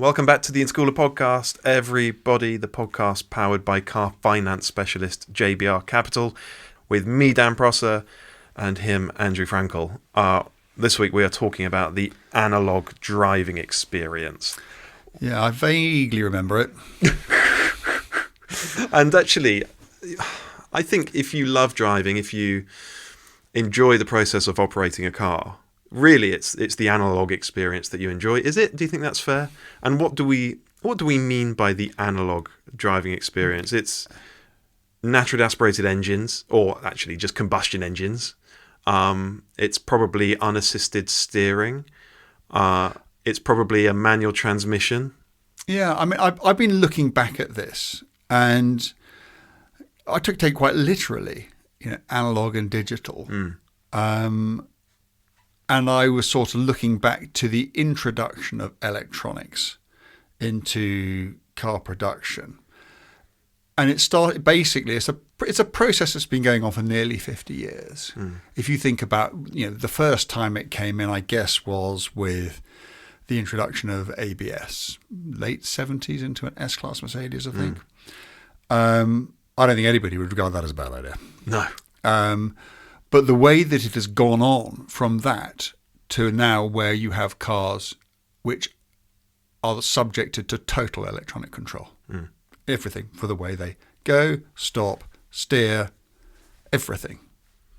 Welcome back to the Intercooler podcast, everybody. The podcast powered by car finance specialist JBR Capital, with me, Dan Prosser, and him, Andrew Frankel. This week we are talking about the analogue driving experience. Yeah, I vaguely remember it. And actually, I think if you love driving, if you enjoy the process of operating a car, really it's the analogue experience that you enjoy. Is it? Do you think that's fair? And what do we mean by the analogue driving experience? It's naturally aspirated engines, or actually just combustion engines. It's probably unassisted steering. It's probably a manual transmission. Yeah, I mean, I've been looking back at this, and I take it quite literally, analog and digital. And I was sort of looking back to the introduction of electronics into car production. And it started, basically, it's a process that's been going on for nearly 50 years. If you think about, the first time it came in, I guess, was with the introduction of ABS, late 70s into an S-Class Mercedes, I think. I don't think anybody would regard that as a bad idea. No. But the way that it has gone on from that to now, where you have cars which are subjected to total electronic control. Everything, for the way they go, stop, steer, everything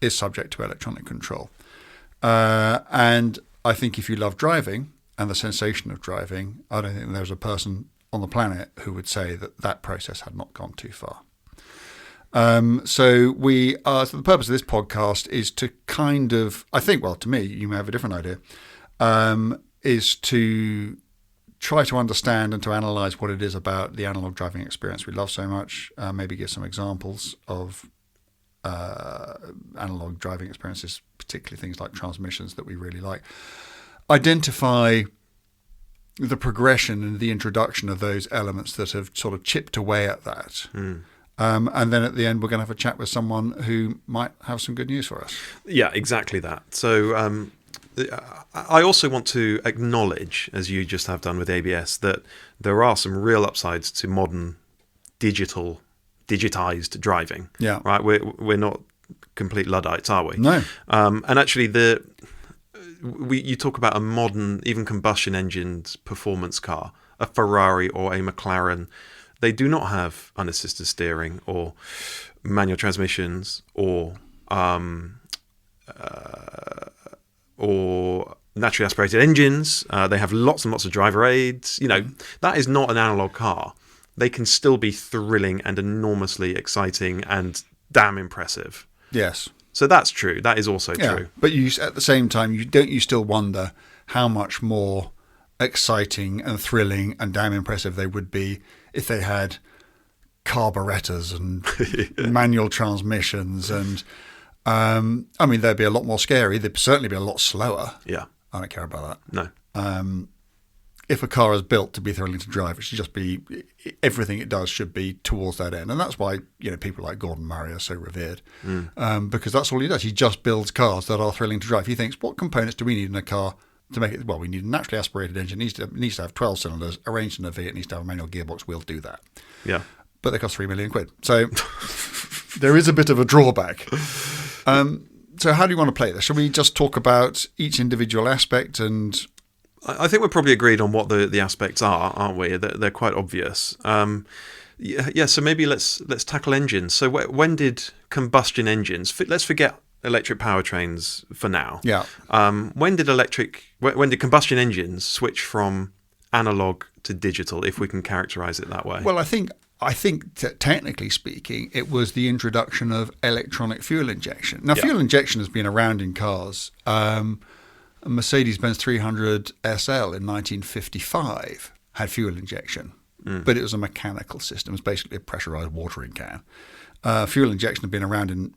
is subject to electronic control. And I think if you love driving and the sensation of driving, I don't think there's a person on the planet who would say that process had not gone too far. So the purpose of this podcast is to kind of, I think, well, to me, you may have a different idea, is to try to understand and to analyse what it is about the analogue driving experience we love so much, maybe give some examples of analogue driving experiences, particularly things like transmissions that we really like. Identify the progression and the introduction of those elements that have sort of chipped away at that. And then at the end, we're going to have a chat with someone who might have some good news for us. Yeah, exactly that. So I also want to acknowledge, as you just have done with ABS, that there are some real upsides to modern digitized driving. Yeah. Right. We're not complete Luddites, are we? No. And actually, you talk about a modern, even combustion engined performance car, a Ferrari or a McLaren. They do not have unassisted steering or manual transmissions or naturally aspirated engines. They have lots and lots of driver aids. That is not an analog car. They can still be thrilling and enormously exciting and damn impressive. Yes. So that's true. That is also true. But at the same time, you still wonder how much more exciting and thrilling and damn impressive they would be if they had carburetors and manual transmissions and they'd be a lot more scary. They'd certainly be a lot slower. Yeah. I don't care about that. No. If a car is built to be thrilling to drive, it should just be, everything it does should be towards that end. And that's why, people like Gordon Murray are so revered, because that's all he does. He just builds cars that are thrilling to drive. He thinks, what components do we need in a car to make it? Well, we need a naturally aspirated engine. It needs to have 12 cylinders arranged in a V. It needs to have a manual gearbox. We'll do that. Yeah. But they cost £3 million. So there is a bit of a drawback. So how do you want to play this? Shall we just talk about each individual aspect? And I think we're probably agreed on what the aspects are, aren't we? They're quite obvious. So maybe let's tackle engines. So when did combustion engines? Let's forget electric powertrains for now. Yeah. When did combustion engines switch from analog to digital, if we can characterize it that way? Well, I think technically speaking, it was the introduction of electronic fuel injection. Now, fuel injection has been around in cars. A Mercedes-Benz 300 SL in 1955 had fuel injection, but it was a mechanical system. It was basically a pressurized watering can. Fuel injection had been around in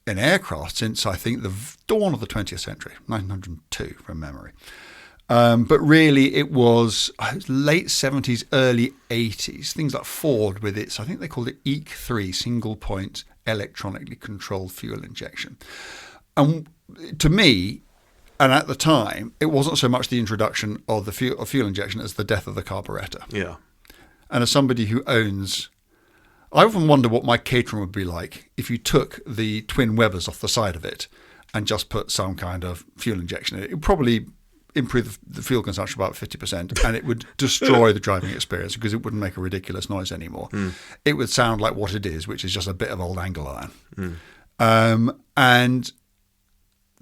aircraft since, I think, the dawn of the 20th century, 1902 from memory. But really, it was late 70s, early 80s. Things like Ford with its, I think they called it EEC3, single point electronically controlled fuel injection. And to me, And at the time, it wasn't so much the introduction of the fuel injection as the death of the carburettor. Yeah. And as somebody who owns, I often wonder what my catering would be like if you took the twin Webers off the side of it and just put some kind of fuel injection in it. It would probably improve the fuel consumption by about 50%, and it would destroy the driving experience because it wouldn't make a ridiculous noise anymore. It would sound like what it is, which is just a bit of old angle iron. And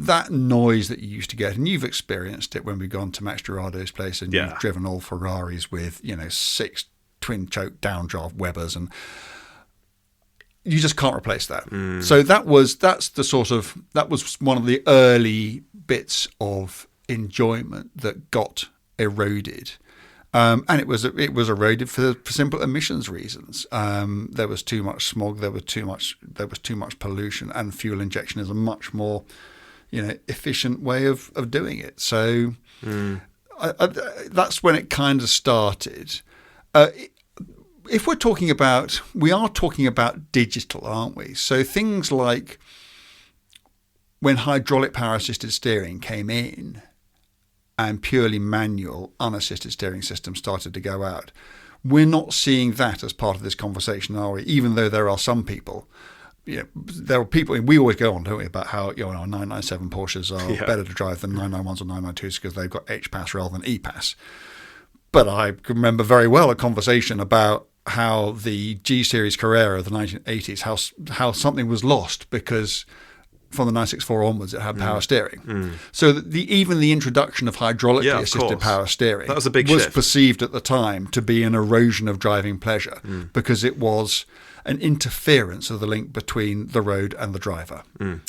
that noise that you used to get, and you've experienced it when we've gone to Max Girado's place and you've driven all Ferraris with, 6 twin choke downdraft Webers, and you just can't replace that. So that was one of the early bits of enjoyment that got eroded. And it was eroded for simple emissions reasons. There was too much smog, there was too much pollution, and fuel injection is a much more efficient way of doing it. So that's when it kind of started. If we are talking about digital, aren't we? So things like when hydraulic power assisted steering came in and purely manual unassisted steering systems started to go out, we're not seeing that as part of this conversation, are we? Even though there are some people. There are people, and we always go on, don't we, about how 997 Porsches are better to drive than 991s or 992s because they've got H-Pass rather than E-Pass. But I can remember very well a conversation about how the G-Series Carrera of the 1980s, how something was lost because from the 964 onwards it had power steering. So that even the introduction of hydraulically assisted power steering that was a big was shift. Perceived at the time to be an erosion of driving pleasure because it was an interference of the link between the road and the driver. And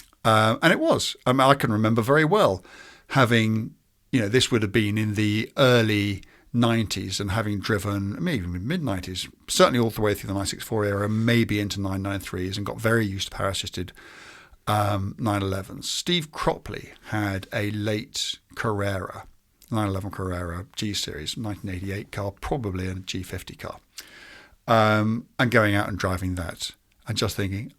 it was. I mean, I can remember very well having, this would have been in the early 90s and having driven, maybe even mid-90s, certainly all the way through the 964 era, maybe into 993s, and got very used to power-assisted 911s. Steve Cropley had a late Carrera, 911 Carrera G-Series, 1988 car, probably a G50 car. And going out and driving that and just thinking,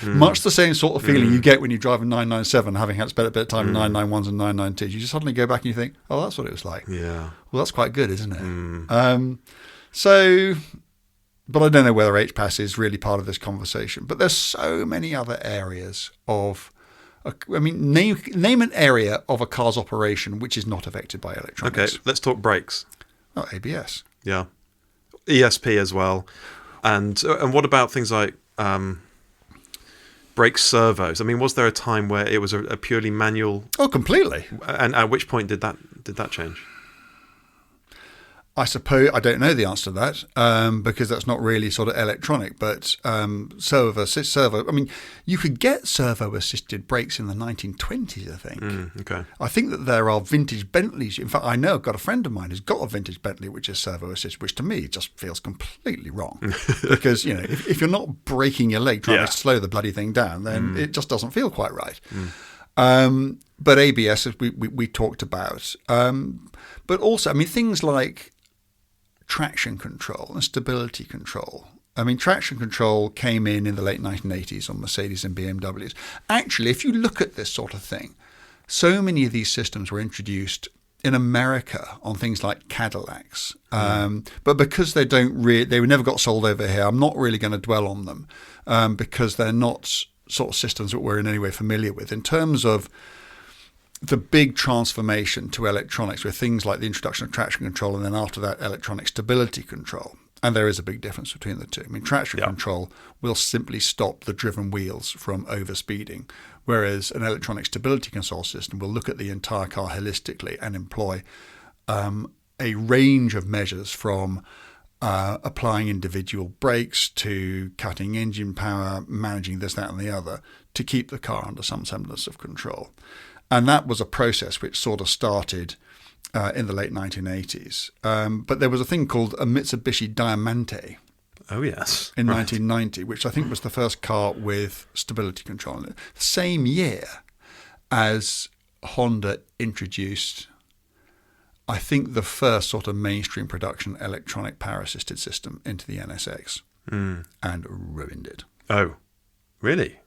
much the same sort of feeling you get when you drive a 997, having had spent a bit of time in 991s and 992s. You just suddenly go back and you think, oh, that's what it was like. Yeah. Well, that's quite good, isn't it? But I don't know whether HPAS is really part of this conversation. But there's so many other areas of, name an area of a car's operation which is not affected by electronics. Okay, let's talk brakes. Oh, ABS. Yeah. ESP as well. And what about things like brake servos? I mean, was there a time where it was a purely manual? Oh, completely. And at which point did that change? I suppose I don't know the answer to that because that's not really sort of electronic. But servo. I mean, you could get servo-assisted brakes in the 1920s. I think. Okay. I think that there are vintage Bentleys. In fact, I know I've got a friend of mine who's got a vintage Bentley which is servo-assisted, which to me just feels completely wrong because if you're not breaking your leg trying to slow the bloody thing down, then it just doesn't feel quite right. But ABS, as we talked about, but also, I mean, things like traction control and stability control. I mean, traction control came in the late 1980s on Mercedes and BMWs. Actually, if you look at this sort of thing, so many of these systems were introduced in America on things like Cadillacs. But because they never got sold over here, I'm not really going to dwell on them because they're not sort of systems that we're in any way familiar with. In terms of the big transformation to electronics with things like the introduction of traction control and then after that electronic stability control. And there is a big difference between the two. I mean, traction control will simply stop the driven wheels from overspeeding, whereas an electronic stability control system will look at the entire car holistically and employ a range of measures from applying individual brakes to cutting engine power, managing this, that and the other to keep the car under some semblance of control. And that was a process which sort of started in the late 1980s. But there was a thing called a Mitsubishi Diamante. Oh, yes. In 1990, which I think was the first car with stability control in it. Same year as Honda introduced, I think, the first sort of mainstream production electronic power-assisted system into the NSX and ruined it. Oh, really?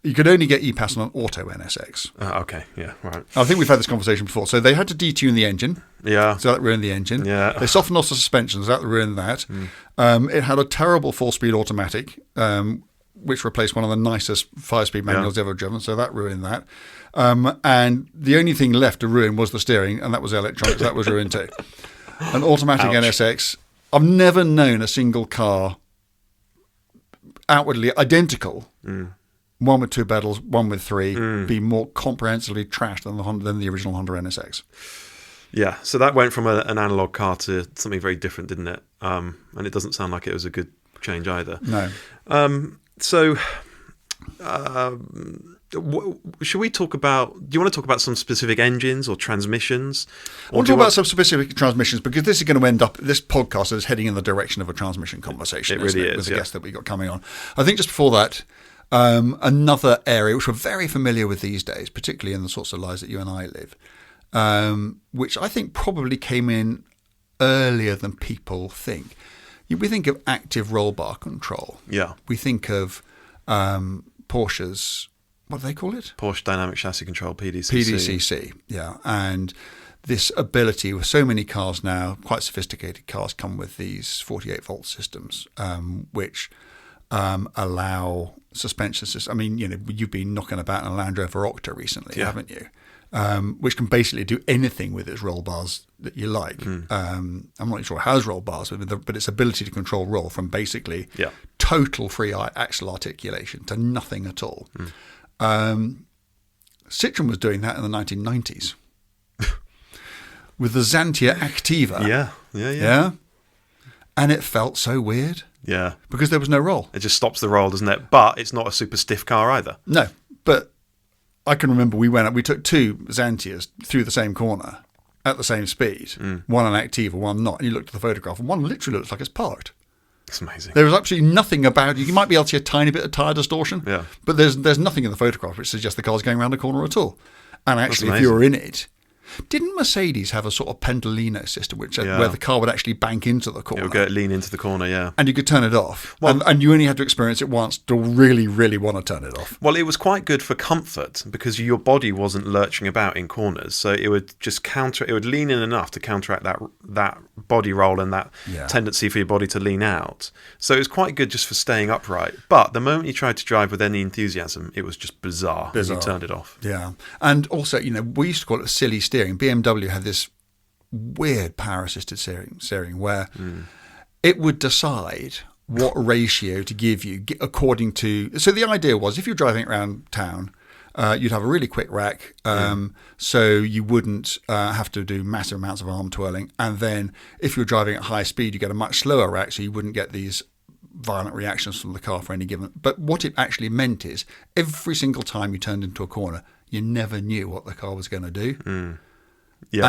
You could only get EPAS on an auto NSX. Okay, yeah, right. I think we've had this conversation before. So they had to detune the engine. Yeah. So that ruined the engine. Yeah. They softened off the suspensions. That ruined that. It had a terrible 4-speed automatic, which replaced one of the nicest 5-speed manuals ever driven. So that ruined that. And the only thing left to ruin was the steering, and that was electronics. That was ruined too. An automatic NSX. I've never known a single car outwardly identical, one with 2 pedals, one with 3, be more comprehensively trashed than the original Honda NSX. Yeah, so that went from an analog car to something very different, didn't it? And it doesn't sound like it was a good change either. No. Should we talk about? Do you want to talk about some specific engines or transmissions? I want to talk about some specific transmissions because this is going to end up. This podcast is heading in the direction of a transmission conversation. It really is. With the guest that we got coming on. I think just before that, another area which we're very familiar with these days, particularly in the sorts of lives that you and I live, which I think probably came in earlier than people think. We think of active roll bar control. Yeah. We think of Porsche's, what do they call it? Porsche Dynamic Chassis Control, PDCC. PDCC, yeah. And this ability with so many cars now, quite sophisticated cars, come with these 48-volt systems, which allow suspension systems. I mean, you've been knocking about in a Land Rover Octa recently, haven't you? Which can basically do anything with its roll bars that you like. I'm not sure it has roll bars, but its ability to control roll from basically total free axle articulation to nothing at all. Citroen was doing that in the 1990s with the Xantia Activa. Yeah. And it felt so weird. Yeah. Because there was no roll. It just stops the roll, doesn't it? But it's not a super stiff car either. No, but I can remember we took 2 Xantias through the same corner at the same speed, one an Activa, one not, and you looked at the photograph, and one literally looks like it's parked. It's amazing. There was absolutely nothing about it. You might be able to see a tiny bit of tyre distortion, but there's nothing in the photograph which suggests the car's going around the corner at all. And actually, if you were in it, didn't Mercedes have a sort of pendolino system where the car would actually bank into the corner? It would lean into the corner, yeah. And you could turn it off. And you only had to experience it once to really, really want to turn it off. Well, it was quite good for comfort because your body wasn't lurching about in corners. So it would just it would lean in enough to counteract that body roll and that tendency for your body to lean out. So it was quite good just for staying upright. But the moment you tried to drive with any enthusiasm, it was just bizarre. You turned it off. Yeah. And also, we used to call it silly steering. BMW had this weird power-assisted steering where it would decide what ratio to give you according to... So the idea was if you're driving around town, you'd have a really quick rack, so you wouldn't have to do massive amounts of arm twirling. And then if you're driving at high speed, you get a much slower rack, so you wouldn't get these violent reactions from the car for any given... But what it actually meant is every single time you turned into a corner, you never knew what the car was going to do. Yeah.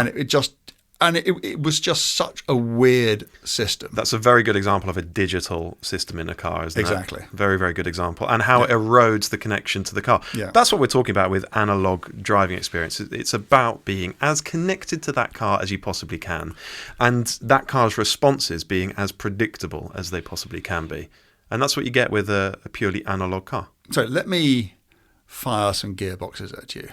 And it was just such a weird system. That's a very good example of a digital system in a car, isn't it? Exactly. Very, very good example. And how it erodes the connection to the car. Yeah. That's what we're talking about with analog driving experience. It's about being as connected to that car as you possibly can. And that car's responses being as predictable as they possibly can be. And that's what you get with a purely analog car. So let me fire some gearboxes at you.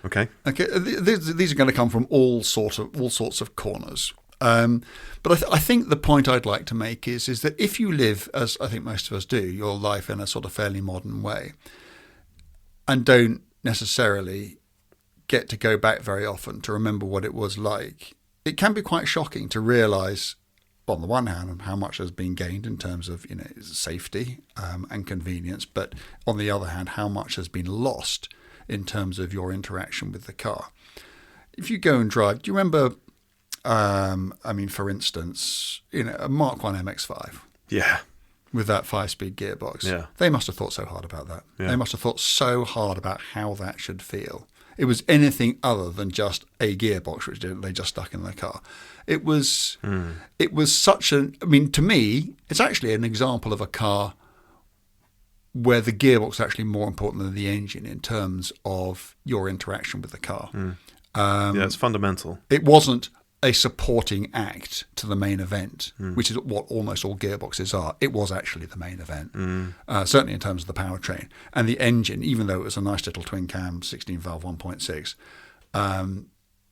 Okay. These are going to come from all sorts of corners. But I think the point I'd like to make is that if you live, as I think most of us do, your life in a sort of fairly modern way, and don't necessarily get to go back very often to remember what it was like, it can be quite shocking to realise, on the one hand, how much has been gained in terms of safety and convenience, but on the other hand, how much has been lost in terms of your interaction with the car. If you go and drive, do you remember, for instance, a Mark 1 MX-5? Yeah. With that 5-speed gearbox. Yeah. They must have thought so hard about that. Yeah. They must have thought so hard about how that should feel. It was anything other than just a gearbox, which they just stuck in the car. It was such to me, it's actually an example of a car where the gearbox is actually more important than the engine in terms of your interaction with the car. It's fundamental. It wasn't a supporting act to the main event, which is what almost all gearboxes are. It was actually the main event, certainly in terms of the powertrain. And the engine, even though it was a nice little twin cam 16 valve 1.6,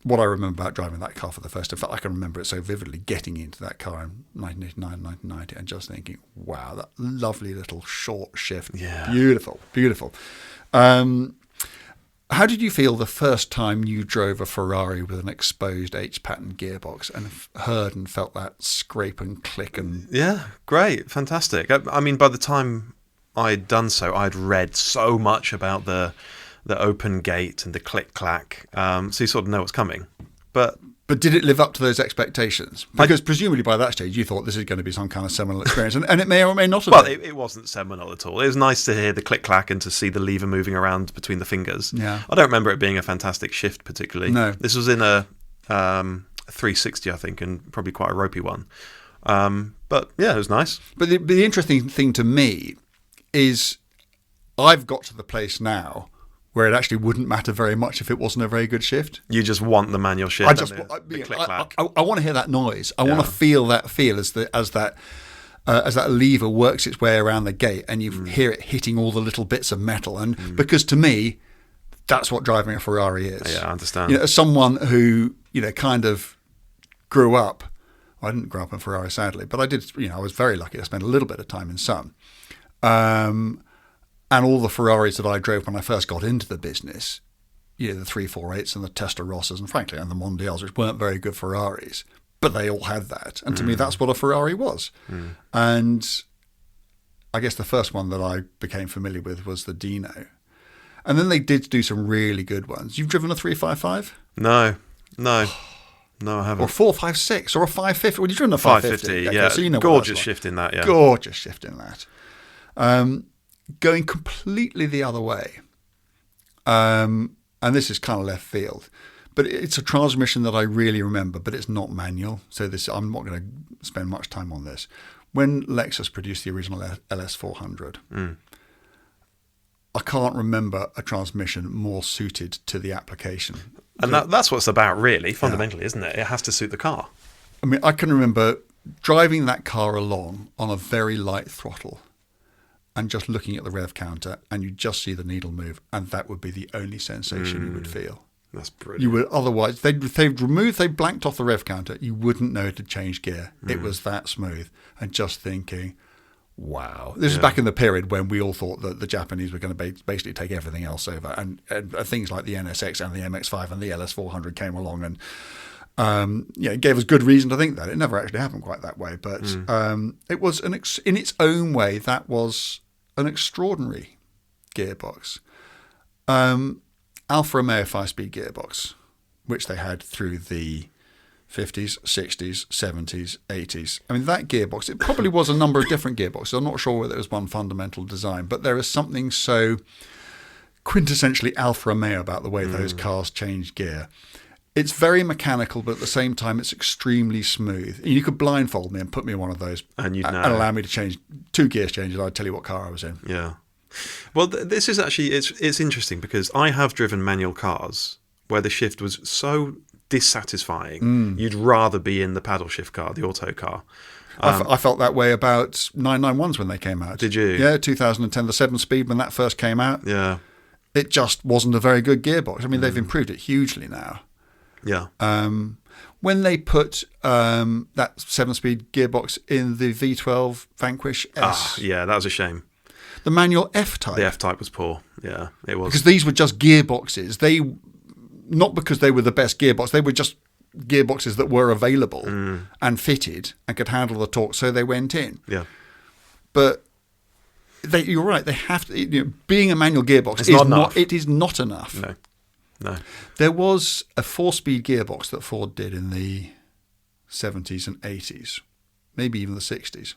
what I remember about driving that car for the first time, in fact, I can remember it so vividly, getting into that car in 1989, 1990, and just thinking, wow, that lovely little short shift. Yeah. Beautiful, beautiful. How did you feel the first time you drove a Ferrari with an exposed H-pattern gearbox and heard and felt that scrape and click? And Yeah, great, fantastic. I mean, by the time I'd done so, I'd read so much about the open gate and the click-clack, so you sort of know what's coming. But did it live up to those expectations? Because presumably by that stage you thought this is going to be some kind of seminal experience, and it may or may not have been. It wasn't seminal at all. It was nice to hear the click-clack and to see the lever moving around between the fingers. Yeah. I don't remember it being a fantastic shift particularly. No. This was in a 360, I think, and probably quite a ropey one. But yeah, it was nice. But the interesting thing to me is I've got to the place now where it actually wouldn't matter very much if it wasn't a very good shift. You just want the manual shift. The click-clack. I want to hear that noise. I want to feel that feel as that lever works its way around the gate, and you hear it hitting all the little bits of metal. And because to me, that's what driving a Ferrari is. Yeah, I understand. As someone who kind of grew up, I didn't grow up in Ferrari sadly, but I did. I was very lucky. I spent a little bit of time in some. And all the Ferraris that I drove when I first got into the business, the 348s and the Testarossas and frankly, and the Mondials, which weren't very good Ferraris, but they all had that. And to me, that's what a Ferrari was. And I guess the first one that I became familiar with was the Dino. And then they did do some really good ones. You've driven a 355? No, I haven't. Or 456 or a 550? Well, you've driven a 550. Okay, yeah, so gorgeous shift in that, yeah. Gorgeous shift in that. Going completely the other way, and this is kind of left field, but it's a transmission that I really remember, but it's not manual, so I'm not going to spend much time on this. When Lexus produced the original LS400, I can't remember a transmission more suited to the application. And that's what it's about, really, fundamentally, isn't it? It has to suit the car. I mean, I can remember driving that car along on a very light throttle and just looking at the rev counter, and you just see the needle move, and that would be the only sensation you would feel. That's brilliant. You would otherwise they blanked off the rev counter. You wouldn't know it had changed gear. It was that smooth, and just thinking, wow. This is back in the period when we all thought that the Japanese were going to basically take everything else over, and things like the NSX and the MX-5 and the LS400 came along, and it gave us good reason to think that. It never actually happened quite that way, but it was in its own way, that was an extraordinary gearbox. Alfa Romeo 5-speed gearbox, which they had through the 50s, 60s, 70s, 80s. I mean, that gearbox, it probably was a number of different gearboxes. I'm not sure whether it was one fundamental design, but there is something so quintessentially Alfa Romeo about the way those cars changed gear. It's very mechanical, but at the same time, it's extremely smooth. You could blindfold me and put me in one of those and allow me to change 2 gear changes. I'd tell you what car I was in. Yeah. Well, this is actually, it's interesting because I have driven manual cars where the shift was so dissatisfying. You'd rather be in the paddle shift car, the auto car. I felt that way about 991s when they came out. Did you? Yeah, 2010, the 7-speed when that first came out. Yeah. It just wasn't a very good gearbox. I mean, they've improved it hugely now. Yeah. When they put that 7-speed gearbox in the V12 Vanquish S. Yeah, that was a shame. The manual F-Type. The F-Type was poor. Yeah, it was. Because these were just gearboxes. Not because they were the best gearbox, they were just gearboxes that were available and fitted and could handle the torque, so they went in. Yeah. But you're right, they have to, being a manual gearbox it is not enough. No. There was a 4-speed gearbox that Ford did in the 70s and 80s, maybe even the 60s.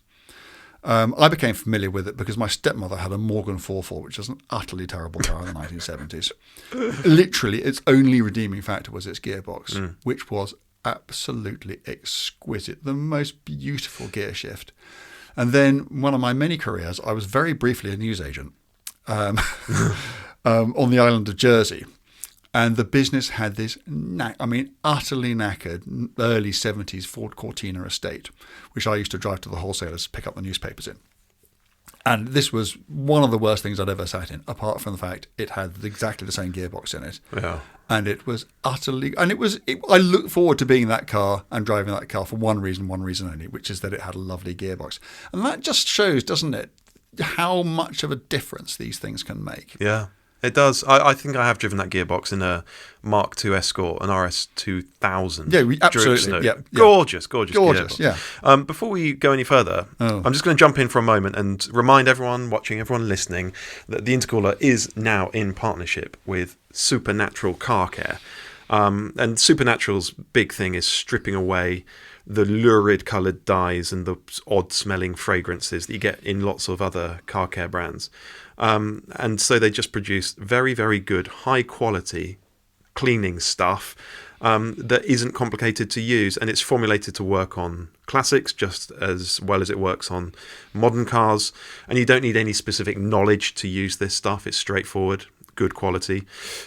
I became familiar with it because my stepmother had a Morgan 4.4, which was an utterly terrible car in the 1970s. Literally, its only redeeming factor was its gearbox, which was absolutely exquisite, the most beautiful gear shift. And then one of my many careers, I was very briefly a newsagent on the island of Jersey. And the business had this, utterly knackered early 70s Ford Cortina estate, which I used to drive to the wholesalers to pick up the newspapers in. And this was one of the worst things I'd ever sat in, apart from the fact it had exactly the same gearbox in it. Yeah. And it was utterly... And I looked forward to being in that car and driving that car for one reason only, which is that it had a lovely gearbox. And that just shows, doesn't it, how much of a difference these things can make. Yeah, it does. I think I have driven that gearbox in a Mark II Escort, an RS2000. Yeah, absolutely. Yeah. Gorgeous gearbox. Yeah. Before we go any further, I'm just going to jump in for a moment and remind everyone watching, everyone listening, that the Intercooler is now in partnership with Supernatural Car Care. And Supernatural's big thing is stripping away the lurid coloured dyes and the odd smelling fragrances that you get in lots of other car care brands. And so they just produce very, very good, high quality cleaning stuff that isn't complicated to use, and it's formulated to work on classics just as well as it works on modern cars. And you don't need any specific knowledge to use this stuff. It's straightforward, good quality.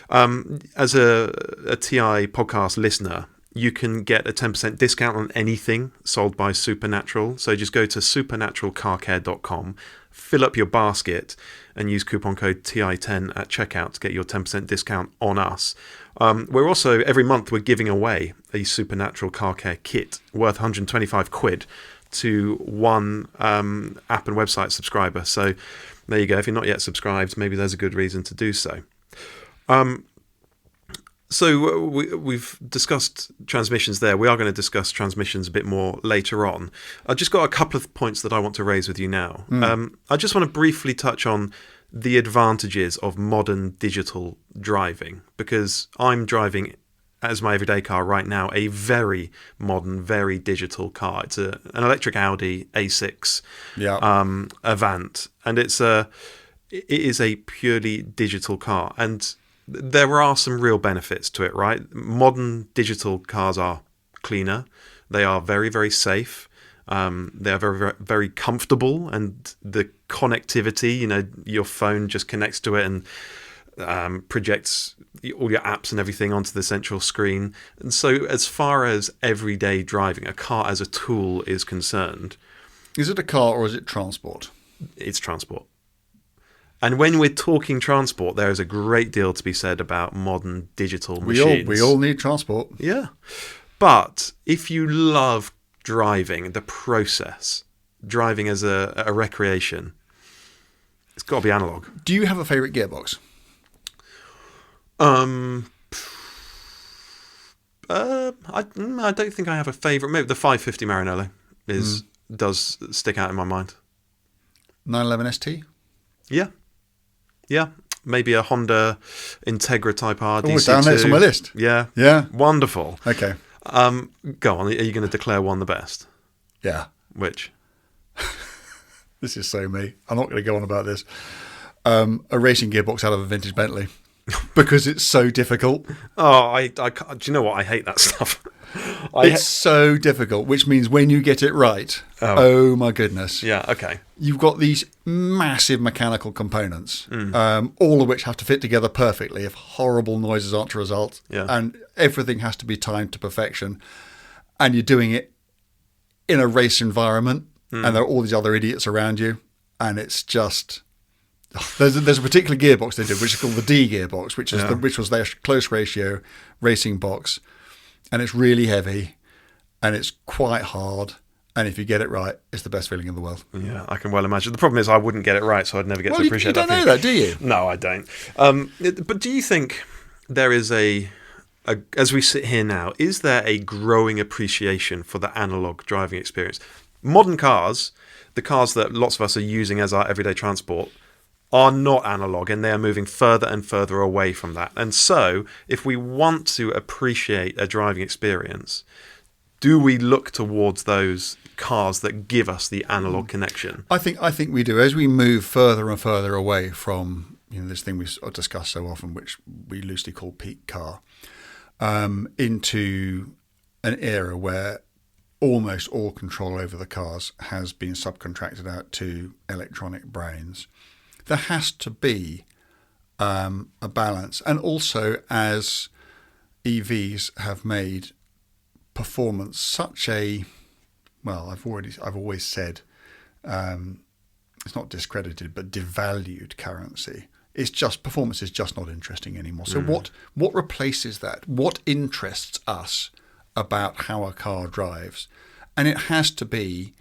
As a TI podcast listener, you can get a 10% discount on anything sold by Supernatural. So just go to supernaturalcarcare.com, fill up your basket, and use coupon code TI10 at checkout to get your 10% discount on us. We're also, every month, we're giving away a Supernatural Car Care kit worth 125 quid to one app and website subscriber. So there you go. If you're not yet subscribed, maybe there's a good reason to do so. So we've discussed transmissions there. We are going to discuss transmissions a bit more later on. I've just got a couple of points that I want to raise with you now. I just want to briefly touch on the advantages of modern digital driving, because I'm driving as my everyday car right now a very modern, very digital car. It's an electric Audi A6 Avant, and it is a purely digital car. And there are some real benefits to it, right? Modern digital cars are cleaner. They are very, very safe. They are very, very, very comfortable. And the connectivity, your phone just connects to it and projects all your apps and everything onto the central screen. And so as far as everyday driving, a car as a tool is concerned... Is it a car or is it transport? It's transport. And when we're talking transport, there is a great deal to be said about modern digital machines. We all need transport. Yeah. But if you love driving, the process, driving as a recreation, it's got to be analogue. Do you have a favourite gearbox? I don't think I have a favourite. Maybe the 550 Maranello does stick out in my mind. 911 ST? Yeah, maybe a Honda Integra Type R DC2. Oh, it's down there. It's on my list. Yeah. Yeah. Wonderful. Okay. Go on. Are you going to declare one the best? Yeah. Which? This is so me. I'm not going to go on about this. A racing gearbox out of a vintage Bentley. Because it's so difficult. Oh, I can't. Do you know what? I hate that stuff. It's so difficult, which means when you get it right, oh my goodness. Yeah, okay. You've got these massive mechanical components, all of which have to fit together perfectly if horrible noises aren't to result. Yeah. And everything has to be timed to perfection. And you're doing it in a race environment, and there are all these other idiots around you. And it's just... There's a particular gearbox they did, which is called the D gearbox, which was their close ratio racing box. And it's really heavy, and it's quite hard. And if you get it right, it's the best feeling in the world. Yeah, I can well imagine. The problem is I wouldn't get it right, so I'd never get to appreciate that. You don't know that, do you? No, I don't. But do you think there is as we sit here now, is there a growing appreciation for the analogue driving experience? Modern cars, the cars that lots of us are using as our everyday transport, are not analogue, and they are moving further and further away from that. And so, if we want to appreciate a driving experience, do we look towards those cars that give us the analogue connection? I think we do. As we move further and further away from this thing we discuss so often, which we loosely call peak car, into an era where almost all control over the cars has been subcontracted out to electronic brains. There has to be a balance. And also, as EVs have made performance such a, well, I've always said, it's not discredited but devalued currency. It's just, performance is just not interesting anymore. So what replaces that? What interests us about how a car drives? And it has to be,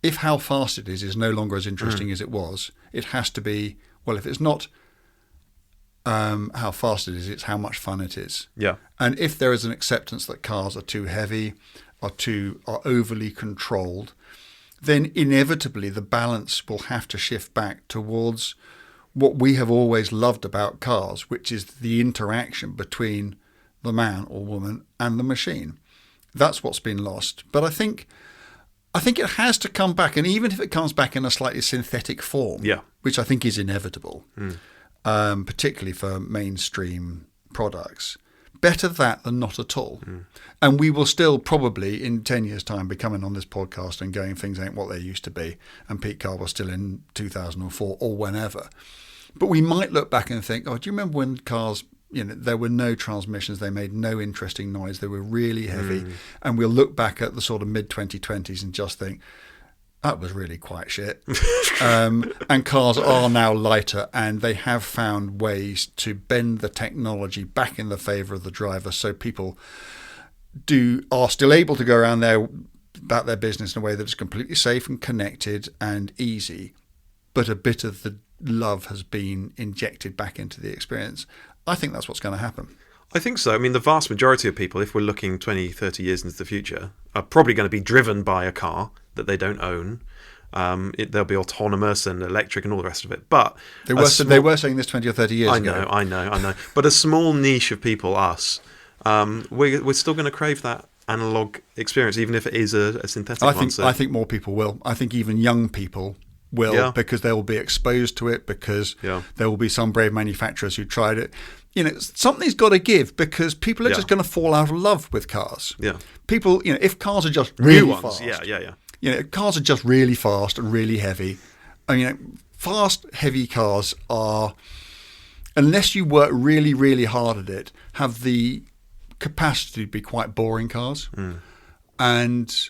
if how fast it is no longer as interesting as it was, it has to be, well, if it's not how fast it is, it's how much fun it is. Yeah. And if there is an acceptance that cars are too heavy, are overly controlled, then inevitably the balance will have to shift back towards what we have always loved about cars, which is the interaction between the man or woman and the machine. That's what's been lost. But I think it has to come back, and even if it comes back in a slightly synthetic form, which I think is inevitable, particularly for mainstream products, better that than not at all. And we will still probably, in 10 years' time, be coming on this podcast and going, things ain't what they used to be, and Pete Carr was still in 2004 or whenever. But we might look back and think, oh, do you remember when cars, there were no transmissions, they made no interesting noise, they were really heavy, and we'll look back at the sort of mid-2020s and just think, that was really quite shit. And cars are now lighter, and they have found ways to bend the technology back in the favour of the driver, so people are still able to go around there about their business in a way that is completely safe and connected and easy, but a bit of the love has been injected back into the experience. I think that's what's going to happen. I think so. I mean, the vast majority of people, if we're looking 20, 30 years into the future, are probably going to be driven by a car that they don't own. They'll be autonomous and electric and all the rest of it. But they were saying this 20 or 30 years ago. I know. But a small niche of people, us, we're still going to crave that analog experience, even if it is a synthetic one. I think more people will. I think even young people will, because they will be exposed to it, because there will be some brave manufacturers who tried it. Something's got to give, because people are just going to fall out of love with cars. Yeah. People, if cars are just really fast. Cars are just really fast and really heavy. Fast, heavy cars are, unless you work really, really hard at it, have the capacity to be quite boring cars. And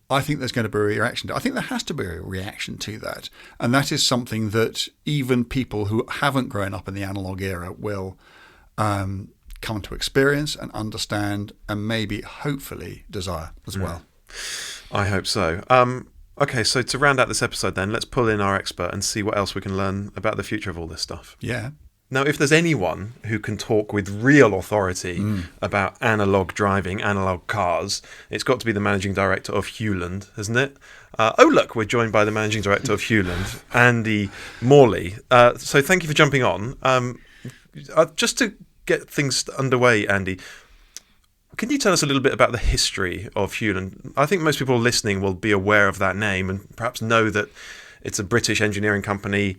I think there's going to be a reaction. I think there has to be a reaction to that. And that is something that even people who haven't grown up in the analog era will come to experience and understand, and maybe, hopefully, desire as well. I hope so. Okay, so to round out this episode then, let's pull in our expert and see what else we can learn about the future of all this stuff. Yeah. Now, if there's anyone who can talk with real authority about analog driving, analog cars, it's got to be the managing director of Hewland, hasn't it? Look, we're joined by the managing director of Hewland, Andy Morley. So thank you for jumping on. Just to get things underway, Andy, can you tell us a little bit about the history of Hewland? I think most people listening will be aware of that name and perhaps know that it's a British engineering company,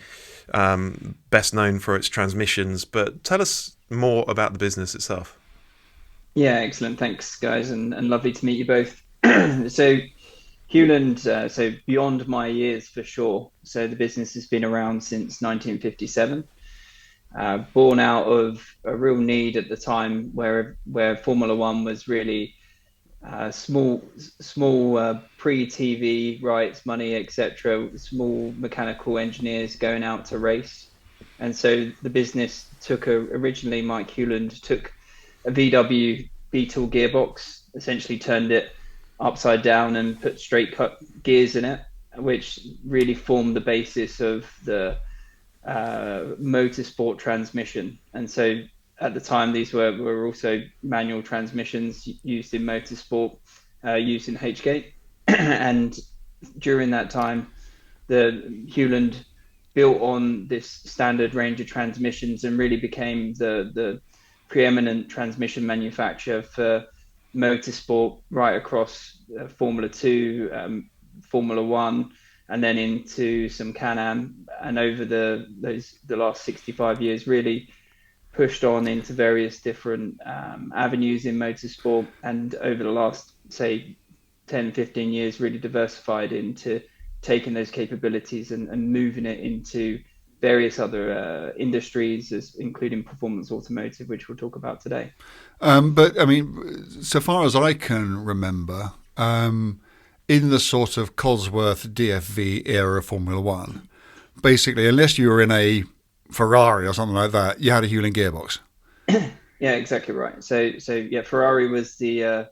best known for its transmissions, but tell us more about the business itself. Yeah, excellent. Thanks, guys, and lovely to meet you both. So Hewland, so beyond my years for sure. So the business has been around since 1957, born out of a real need at the time where Formula One was really small pre-TV rights, money, etc. Small mechanical engineers going out to race, and so the business originally Mike Hewland took a VW Beetle gearbox, essentially turned it upside down and put straight cut gears in it, which really formed the basis of the motorsport transmission. And so at the time, these were also manual transmissions used in motorsport, used in H-Gate. And during that time, the Hewland built on this standard range of transmissions and really became the preeminent transmission manufacturer for motorsport right across Formula 2, Formula 1, and then into some Can-Am. And over the last 65 years, really pushed on into various different avenues in motorsport, and over the last, say, 10, 15 years, really diversified into taking those capabilities and moving it into various other industries, including performance automotive, which we'll talk about today. But I mean, so far as I can remember, in the sort of Cosworth DFV era of Formula One, basically, unless you were in a Ferrari or something like that, you had a Hewland gearbox. Yeah, exactly right. So yeah, Ferrari was the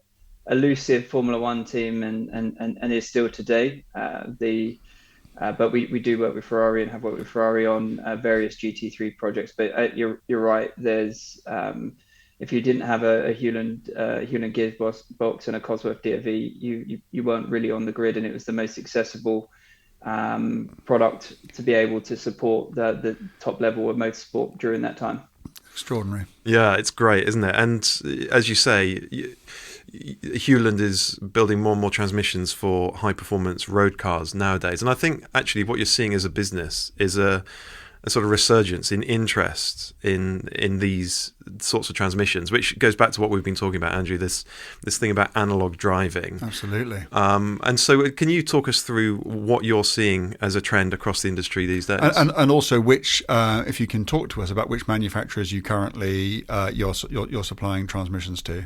elusive Formula One team, and is still today. But we do work with Ferrari and have worked with Ferrari on various GT3 projects. But you're right. There's if you didn't have a Hewland gearbox and a Cosworth DFV, you weren't really on the grid, and it was the most accessible product to be able to support the top level of motorsport during that time. Extraordinary. Yeah, it's great, isn't it? And as you say, Hewland is building more and more transmissions for high performance road cars nowadays. And I think actually what you're seeing as a business is a sort of resurgence in interest in these sorts of transmissions, which goes back to what we've been talking about, Andrew, this thing about analog driving. Absolutely. And so can you talk us through what you're seeing as a trend across the industry these days? And also which, if you can talk to us about which manufacturers you currently you're supplying transmissions to.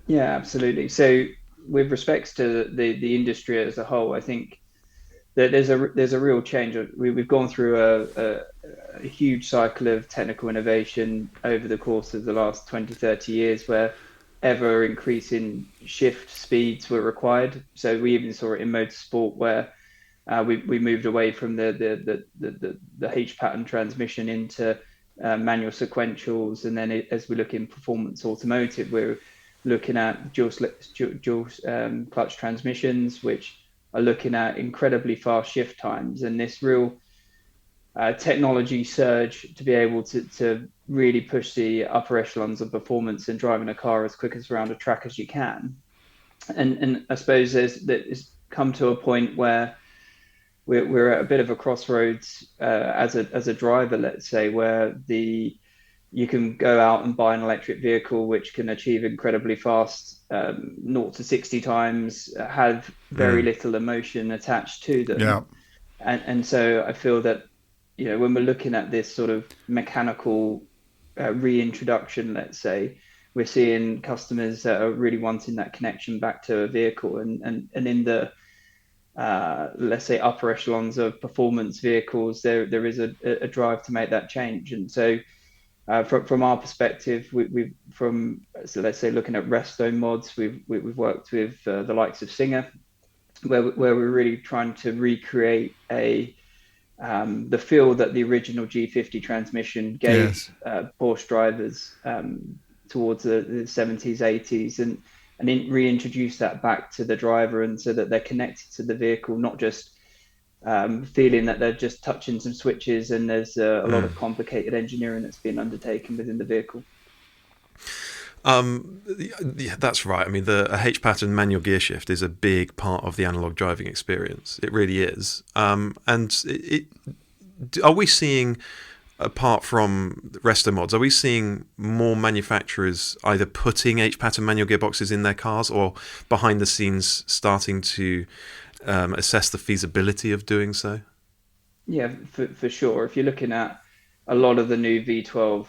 Yeah, absolutely. So with respects to the industry as a whole, I think that there's a real change. We've gone through a huge cycle of technical innovation over the course of the last 20, 30 years, where ever increasing shift speeds were required. So we even saw it in motorsport, where we moved away from the H pattern transmission into manual sequentials, and then as we look in performance automotive, we're looking at dual clutch transmissions, which are looking at incredibly fast shift times, and this real technology surge to be able to really push the upper echelons of performance and driving a car as quick as around a track as you can. And I suppose it's come to a point where we're at a bit of a crossroads as a driver, let's say, where you can go out and buy an electric vehicle which can achieve incredibly fast 0 to 60 times, have very little emotion attached to them. Yeah. And so I feel that, when we're looking at this sort of mechanical reintroduction, let's say, we're seeing customers that are really wanting that connection back to a vehicle, and in the let's say upper echelons of performance vehicles, there is a drive to make that change. And so from our perspective, so let's say looking at resto mods, we've worked with the likes of Singer, where we're really trying to recreate the feel that the original G50 transmission gave Porsche drivers towards the 70s, 80s, and reintroduce that back to the driver, and so that they're connected to the vehicle, not just feeling that they're just touching some switches and there's a lot of complicated engineering that's been undertaken within the vehicle. Yeah, that's right. I mean, a H pattern manual gear shift is a big part of the analog driving experience. It really is. And are we seeing, apart from resto mods, are we seeing more manufacturers either putting H pattern manual gearboxes in their cars, or behind the scenes starting to assess the feasibility of doing so? Yeah, for sure. If you're looking at a lot of the new V12s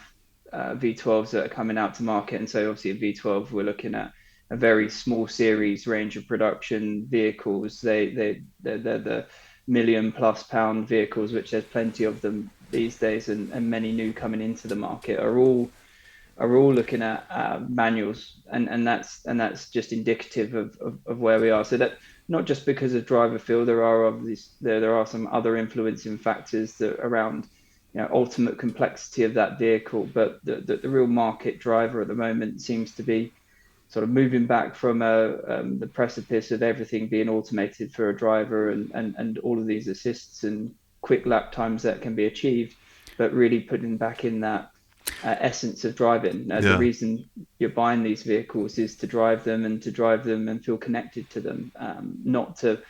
that are coming out to market, and so obviously a V12, we're looking at a very small series range of production vehicles. They're the £1 million+ vehicles, which there's plenty of them these days, and many new coming into the market are all looking at manuals, and that's just indicative of where we are. So that, not just because of driver feel, there are some other influencing factors that around ultimate complexity of that vehicle, but the real market driver at the moment seems to be sort of moving back from the precipice of everything being automated for a driver, and all of these assists and quick lap times that can be achieved, but really putting back in that essence of driving. The reason you're buying these vehicles is to drive them and feel connected to them, not to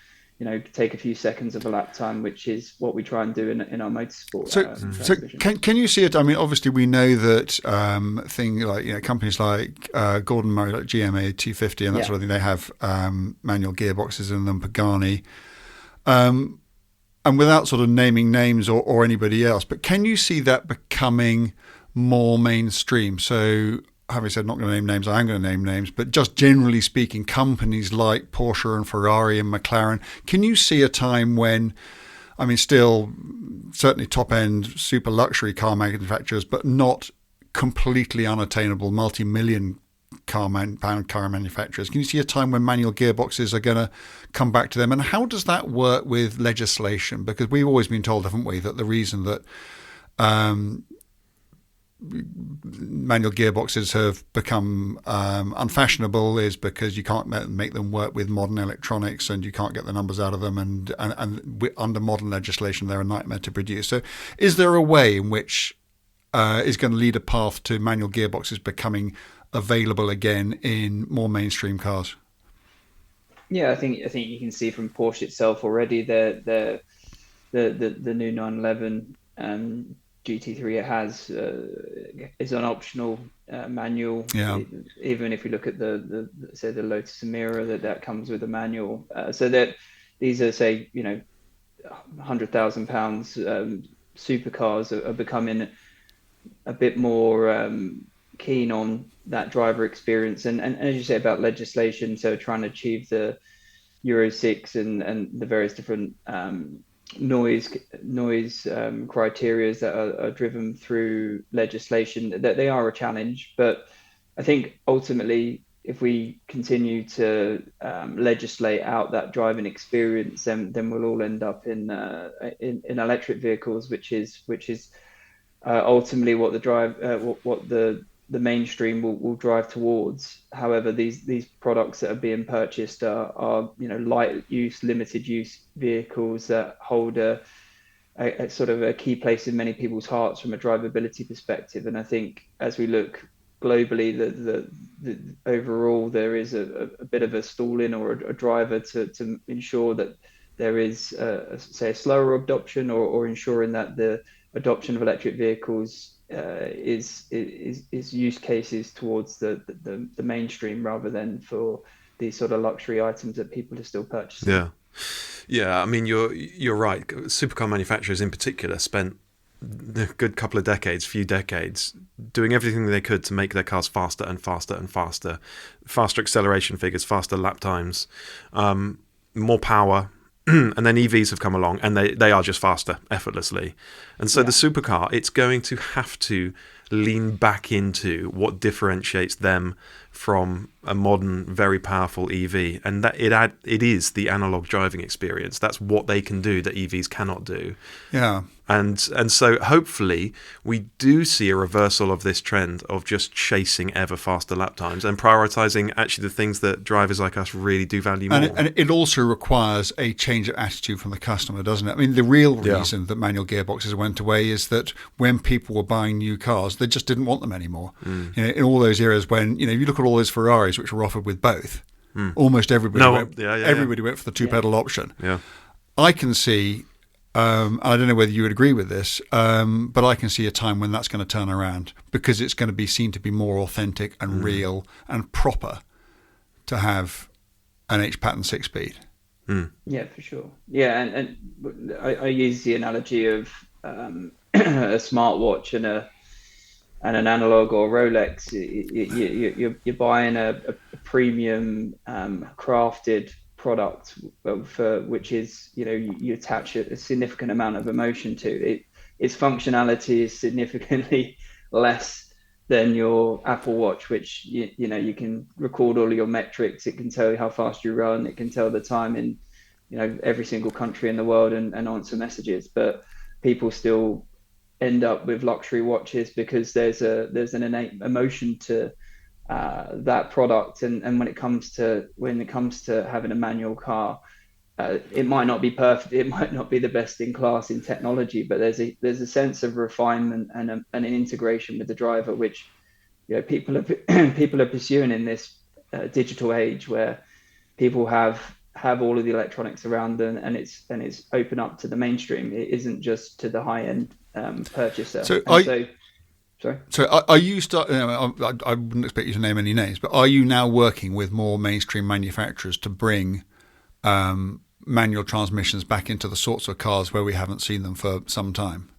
take a few seconds of a lap time, which is what we try and do in our motorsport. So can you see it? I mean, obviously we know that things like companies like Gordon Murray, like GMA 250 and that sort of thing, they have manual gearboxes in them. Pagani. and without sort of naming names or anybody else, but can you see that becoming more mainstream? So, having said not going to name names, I am going to name names, but just generally speaking, companies like Porsche and Ferrari and McLaren, can you see a time when, I mean, still certainly top-end super luxury car manufacturers, but not completely unattainable multi-million pound car manufacturers, can you see a time when manual gearboxes are going to come back to them? And how does that work with legislation? Because we've always been told, haven't we, that the reason that manual gearboxes have become unfashionable is because you can't make them work with modern electronics, and you can't get the numbers out of them, and under modern legislation they're a nightmare to produce. So is there a way in which is going to lead a path to manual gearboxes becoming available again in more mainstream cars? Yeah, I think you can see from Porsche itself already the new 911 GT3 it has is an optional manual. Yeah. Even if you look at the say the Lotus Emira, that comes with a manual. So that these are, say, £100,000 supercars are becoming a bit more keen on that driver experience, and as you say about legislation, so trying to achieve the Euro 6 and the various different noise criteria that are driven through legislation, that they are a challenge. But I think ultimately, if we continue to legislate out that driving experience, then we'll all end up in electric vehicles, which is ultimately what the mainstream will drive towards. However, these products that are being purchased are light use, limited use vehicles that hold a sort of a key place in many people's hearts from a drivability perspective. And I think as we look globally, the overall there is a bit of a stalling or a driver to ensure that there is a slower adoption, or ensuring that the adoption of electric vehicles is use cases towards the mainstream, rather than for these sort of luxury items that people are still purchasing. Yeah. I mean, you're right. Supercar manufacturers in particular spent a good couple of few decades, doing everything they could to make their cars faster and faster and faster acceleration figures, faster lap times, more power. And then EVs have come along, and they are just faster, effortlessly. And so the supercar, it's going to have to lean back into what differentiates them from a modern, very powerful EV, and that it is the analog driving experience. That's what they can do that EVs cannot do. Yeah. And so hopefully we do see a reversal of this trend of just chasing ever faster lap times and prioritizing actually the things that drivers like us really do value more. And it also requires a change of attitude from the customer, doesn't it? I mean, the real reason that manual gearboxes went away is that when people were buying new cars, they just didn't want them anymore. In all those eras when, you look at all those Ferraris which were offered with both, almost everybody went for the two-pedal option. Yeah. I can see, I don't know whether you would agree with this, but I can see a time when that's going to turn around, because it's going to be seen to be more authentic and real and proper to have an H-pattern 6-speed. Yeah, for sure. Yeah, and I use the analogy of a smartwatch and an analog or Rolex. You're buying a premium crafted product for which is you attach a significant amount of emotion to it. Its functionality is significantly less than your Apple Watch, which you can record all of your metrics. It can tell you how fast you run. It can tell the time in every single country in the world and answer messages. But people still end up with luxury watches because there's an innate emotion to that product. And when it comes to having a manual car, it might not be perfect, it might not be the best in class in technology, but there's a sense of refinement and an integration with the driver, which people are pursuing in this digital age where people have all of the electronics around them, and it's open up to the mainstream. It isn't just to the high end purchaser. So are you I wouldn't expect you to name any names, but are you now working with more mainstream manufacturers to bring manual transmissions back into the sorts of cars where we haven't seen them for some time.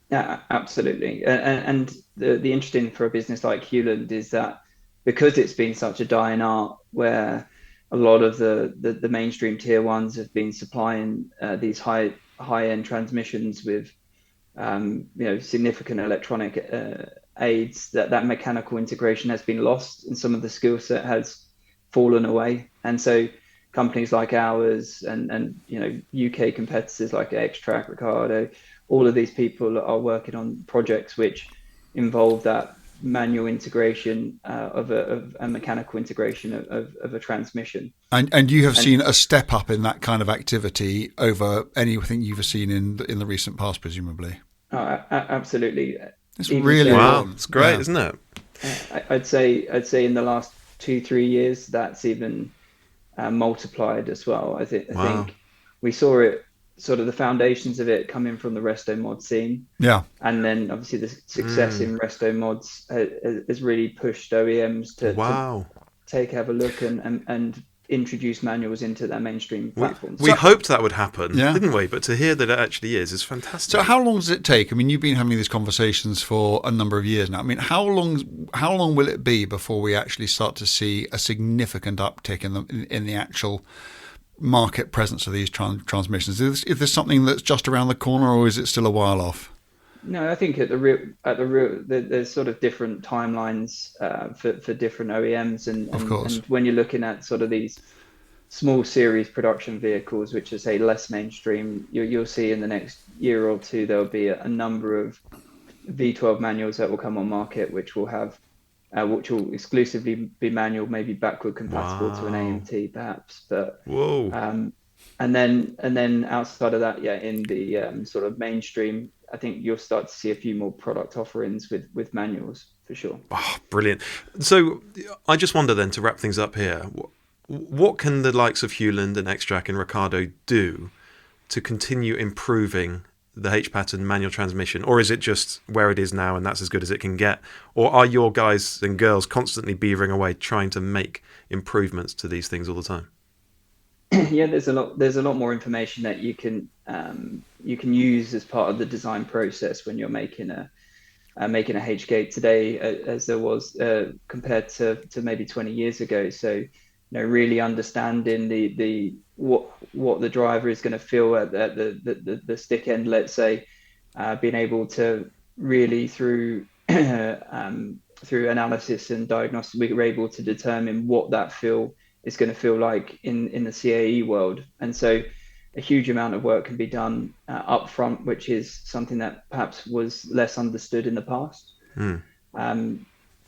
Yeah, absolutely. And the interesting for a business like Hewland is that because it's been such a dying art, where a lot of the mainstream tier ones have been supplying these high end transmissions with significant electronic aids, that mechanical integration has been lost and some of the skill set has fallen away. And so companies like ours and UK competitors like X-Track, Ricardo, all of these people are working on projects which involve that manual integration of a mechanical integration of a transmission. And you have seen a step up in that kind of activity over anything you've seen in the recent past, presumably. Absolutely. It's really wow. It's great, isn't it? I'd say in the last 2-3 years that's even multiplied as well. I think we saw it, sort of the foundations of it coming from the resto mod scene. Yeah. And then obviously the success in resto mods has really pushed OEMs to have a look and introduce manuals into their mainstream platforms. We hoped that would happen, didn't we? But to hear that it actually is fantastic. So how long does it take? I mean, you've been having these conversations for a number of years now. I mean, how long will it be before we actually start to see a significant uptick in the actual market presence of these transmissions? Is this something that's just around the corner, or is it still a while off? No, I think at the real, there's sort of different timelines for different OEMs, and when you're looking at sort of these small series production vehicles, which is, say, less mainstream, you'll see in the next year or two there'll be a number of V12 manuals that will come on market, which will exclusively be manual, maybe backward compatible to an AMT perhaps. But and then outside of that, in the sort of mainstream, I think you'll start to see a few more product offerings with manuals for sure. Oh, brilliant. So I just wonder then, to wrap things up here, what can the likes of Hewland and X-Track and Ricardo do to continue improving the H-pattern manual transmission? Or is it just where it is now and that's as good as it can get? Or are your guys and girls constantly beavering away trying to make improvements to these things all the time? Yeah, there's a lot more information that you can use as part of the design process when you're making a H-gate today, as there was compared to maybe 20 years ago. So, really understanding the what the driver is going to feel at the stick end, let's say, being able to really through analysis and diagnosis, we were able to determine what that feel is going to feel like in the CAE world. And so a huge amount of work can be done up front, which is something that perhaps was less understood in the past.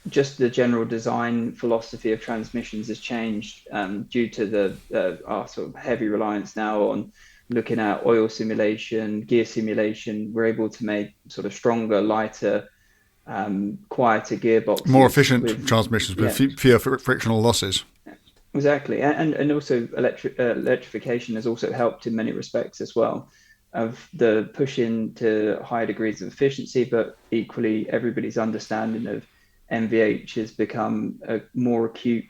Just the general design philosophy of transmissions has changed due to our sort of heavy reliance now on looking at oil simulation, gear simulation. We're able to make sort of stronger, lighter, quieter gearboxes. More efficient transmissions with fewer frictional losses. Exactly, and also electrification has also helped in many respects as well, of the push into higher degrees of efficiency, but equally everybody's understanding of MVH has become more acute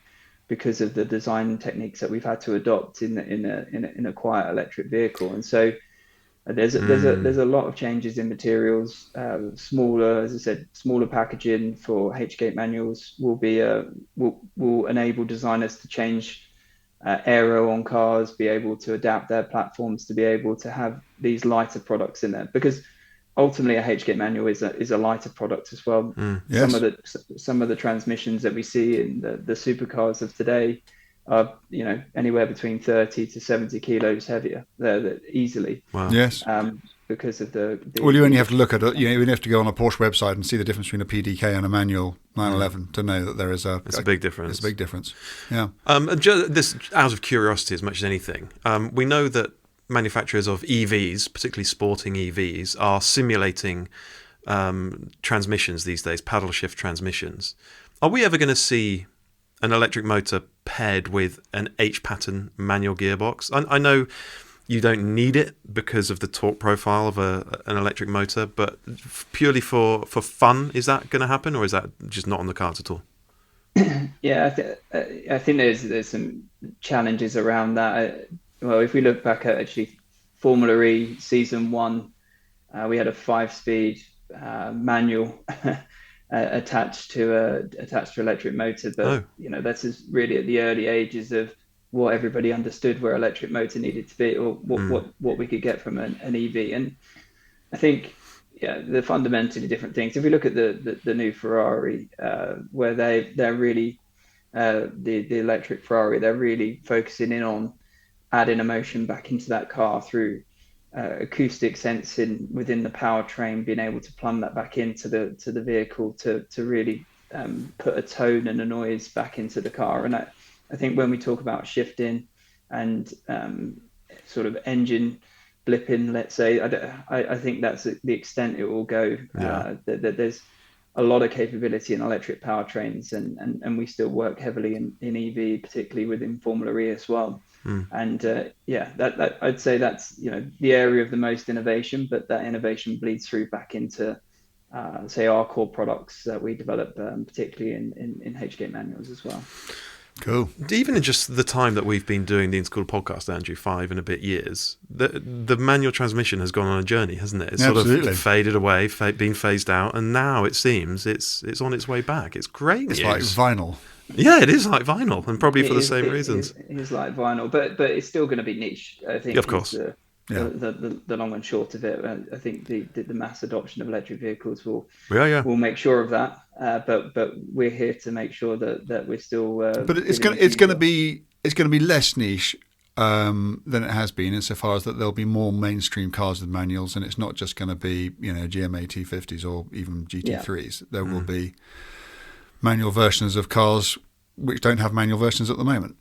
because of the design techniques that we've had to adopt in a quiet electric vehicle. And so there's a lot of changes in materials. Smaller, as I said, smaller packaging for H-gate manuals will enable designers to change aero on cars, be able to adapt their platforms to be able to have these lighter products in there, because ultimately a H-gate manual is a lighter product as well. Yes. Some of the transmissions that we see in the supercars of today are anywhere between 30 to 70 kilos heavier. They're easily. Wow. Yes. Because of the well, you only have to look at it. You only have to go on a Porsche website and see the difference between a PDK and a manual 911 to know that there is a big difference. It's a big difference. Yeah. This out of curiosity as much as anything. We know that manufacturers of EVs, particularly sporting EVs, are simulating transmissions these days, paddle shift transmissions. Are we ever going to see an electric motor paired with an H-pattern manual gearbox? I know you don't need it because of the torque profile of an electric motor, but purely for fun, is that going to happen, or is that just not on the cards at all? Yeah, I think there's some challenges around that. well, if we look back at actually Formula E season 1, we had a 5-speed manual attached to electric motor, but Oh. this is really at the early ages of what everybody understood where electric motor needed to be, or what we could get from an EV. And I think, they're fundamentally different things. If we look at the new Ferrari, where they're really the electric Ferrari, they're really focusing in on adding emotion back into that car through acoustic sensing within the powertrain, being able to plumb that back into the vehicle to really put a tone and a noise back into the car. And I think when we talk about shifting and sort of engine blipping, let's say, I think that's the extent it will go. That there's a lot of capability in electric powertrains, and we still work heavily in EV, particularly within Formula E as well. And that I'd say that's the area of the most innovation, but that innovation bleeds through back into say our core products that we develop, particularly in HGate manuals as well. Cool. Even in just the time that we've been doing the Intercooler podcast, Andrew, 5 and a bit years, the manual transmission has gone on a journey, hasn't it? It's sort of faded away, been phased out, and now it seems it's on its way back. It's great news. It's like vinyl. Yeah, it is like vinyl, and probably for the same reasons. It is like vinyl, but it's still going to be niche, I think. Of course. The long and short of it. I think the mass adoption of electric vehicles will make sure of that. But we're here to make sure that we're still. But it's going to be less niche than it has been, insofar as that there'll be more mainstream cars with manuals, and it's not just going to be GMA T50s or even GT3s. There will be manual versions of cars which don't have manual versions at the moment.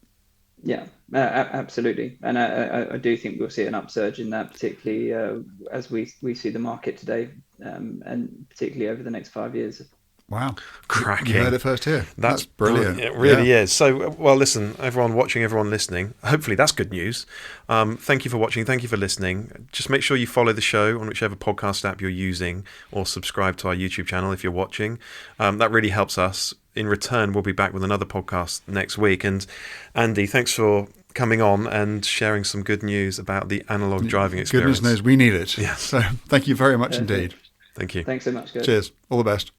Yeah, absolutely. And I do think we'll see an upsurge in that, particularly as we see the market today, and particularly over the next 5 years. Wow. Cracking. You heard it first here. That's brilliant. It really is. So, well, listen, everyone watching, everyone listening, hopefully that's good news. Thank you for watching. Thank you for listening. Just make sure you follow the show on whichever podcast app you're using, or subscribe to our YouTube channel if you're watching. That really helps us. In return, we'll be back with another podcast next week. And Andy, thanks for coming on and sharing some good news about the analog driving experience. Goodness knows we need it. Yeah. So thank you very much indeed. Thank you. Thanks so much, guys. Cheers. All the best.